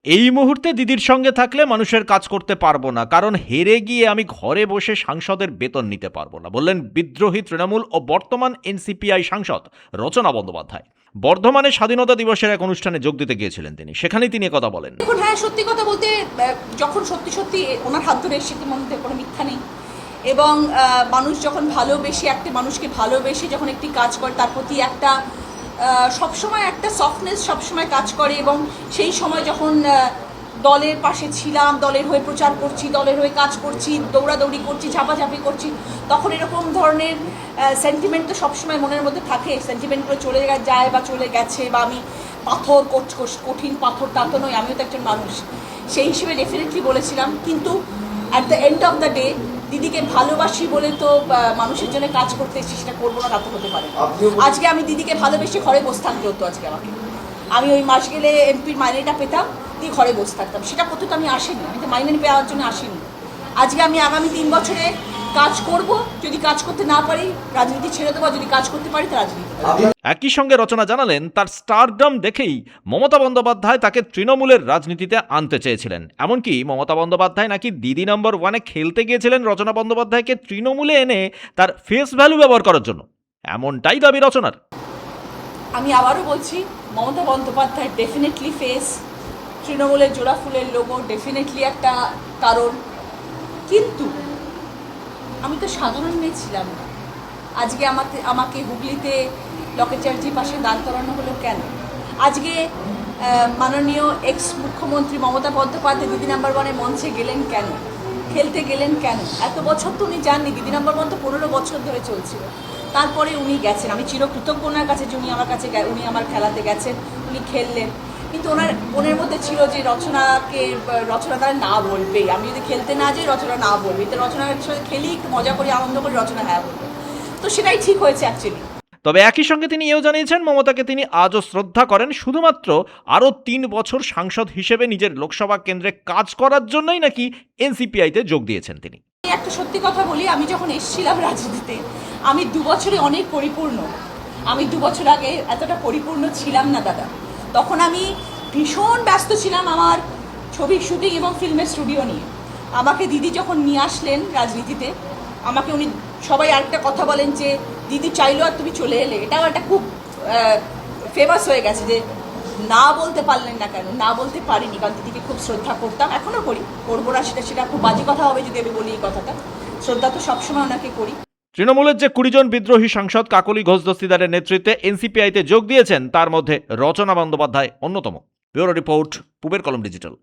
এই মুহূর্তে দিদির সঙ্গে থাকলে মানুষের কাজ করতে পারবো না, কারণ হেরে গিয়ে আমি ঘরে বসে সাংসদের বেতন নিতে পারবো না, বললেন বিদ্রোহী তৃণমূল ও বর্তমান এনসিপিআই সাংসদ রচনা বন্দ্যোপাধ্যায়। বর্ধমানে স্বাধীনতা দিবসের এক অনুষ্ঠানে যোগ দিতে গিয়েছিলেন তিনি, সেখানেই তিনি কথা বলেন। দেখুন, হ্যাঁ, সত্যি কথা বলতে যখন সত্যি সত্যি ওনার হাত ধরে এসেছে, মধ্যে কোনো মিথ্যা নেই, এবং মানুষ যখন ভালোবেসে একটা মানুষকে ভালোবেসে যখন একটি কাজ করে তার প্রতি একটা সবসময় একটা সফটনেস সবসময় কাজ করে, এবং সেই সময় যখন দলের পাশে ছিলাম, দলের হয়ে প্রচার করছি, দলের হয়ে কাজ করছি, দৌড়াদৌড়ি করছি, ঝাপাঝাপি করছি, তখন এরকম ধরনের সেন্টিমেন্ট তো সবসময় মনের মধ্যে থাকে। সেন্টিমেন্টগুলো চলে যায় বা চলে গেছে, বা আমি পাথর কঠিন পাথর তা তো নয়, আমিও তো একজন মানুষ, সেই হিসেবে ডেফিনেটলি বলেছিলাম। কিন্তু at the end of the day দিদিকে ভালোবাসি বলে তো মানুষের জন্য কাজ করতে এসেছি, সেটা করবো না তা তো হতে পারে। আজকে আমি দিদিকে ভালোবেসে ঘরে বসে থাকতে হতো। আজকে আমি ওই মাস গেলে এমপির মাইনেটা পেতাম, দিয়ে ঘরে বসে থাকতাম। সেটা করতে তো আমি আসিনি, আমি তো মাইনে পাওয়ার জন্য আসিনি। আজকে আমি আগামী 3 বছরে কাজ করব, যদি কাজ করতে না পারি রাজনীতি ছেড়ে দেবো, যদি কাজ করতে পারি তো রাজনীতি। একই সঙ্গে রচনা জানালেন, তার স্টারডম দেখেই মমতা বন্দ্যোপাধ্যায় তাকে তৃণমূলের রাজনীতিতে আনতে চেয়েছিলেন। এমনকি মমতা বন্দ্যোপাধ্যায় নাকি দিদি নম্বর 1-এ খেলতে গিয়েছিলেন রচনা বন্দ্যোপাধ্যায়কে তৃণমূলে এনে তার ফেস ভ্যালু ব্যবহার করার জন্য, এমনটাই দাবি রচনার। আমি আবারও বলছি, মমতা বন্দ্যোপাধ্যায় ডেফিনেটলি ফেস, তৃণমূলের জোড়া ফুলের লোগো ডেফিনেটলি একটা কারণ, কিন্তু আমি তো সাধারণ মেয়ে ছিলাম না। আজকে আমাকে হুগলিতে লকেচার্জির পাশে দাঁড় করানো হলো কেন? আজকে মাননীয় এক্স মুখ্যমন্ত্রী মমতা বন্দ্যোপাধ্যায় দিদি নাম্বার 1-এ মঞ্চে গেলেন কেন? খেলতে গেলেন কেন? এত বছর তো উনি যাননি, দিদি নাম্বার 1 তো 15 বছর ধরে চলছিল, তারপরে উনি গেছেন। আমি চিরকৃতজ্ঞ ওনার কাছে যে উনি আমার খেলাতে গেছেন, উনি খেললেন। কিন্তু ওনার মনের মধ্যে ছিল যে রচনা তারা না বলবে, আমি যদি খেলতে না যাই রচনা না বলবে, তো রচনার সাথে খেলি, একটু মজা করে আনন্দ করে রচনা হ্যাঁ বলবে। তো সেটাই ঠিক হয়েছে অ্যাকচুয়ালি। তবে একই সঙ্গে তিনি এও জানিয়েছেন, মমতাকে তিনি আজও শ্রদ্ধা করেন, শুধুমাত্র আরও 3 বছর সাংসদ হিসেবে নিজের লোকসভা কেন্দ্রে কাজ করার জন্যই নাকি এনসিপিআইতে যোগ দিয়েছেন তিনি। একটা সত্যি কথা বলি, আমি যখন এসেছিলাম রাজনীতিতে, আমি 2 বছরে অনেক পরিপূর্ণ। আমি 2 বছর আগে এতটা পরিপূর্ণ ছিলাম না দাদা। তখন আমি ভীষণ ব্যস্ত ছিলাম আমার ছবির শুটিং এবং ফিল্মের স্টুডিও নিয়ে। আমাকে দিদি যখন নিয়ে আসলেন রাজনীতিতে, আমাকে উনি সবাই আরেকটা কথা বলেন যে দিদি চাইলো আর তুমি চলে এলে। এটাও একটা খুব ফেমাস হয়ে গেছে যে না বলতে পারলেন না কেন? না বলতে পারিনি, কারণ দিদিকে খুব শ্রদ্ধা করতাম, এখনও করি, করবো না সেটা খুব বাজে কথা হবে যদি আমি বলি এই কথাটা। শ্রদ্ধা তো সবসময় ওনাকে করি। তৃণমূলের যে 20 জন বিদ্রোহী সাংসদ কাকলি ঘোষ দস্তিদারের নেতৃত্বে এনসিপিআইতে যোগ দিয়েছেন, তার মধ্যে রচনা বন্দ্যোপাধ্যায় অন্যতম। ব্যুরো রিপোর্ট, পূবের কলম ডিজিটাল।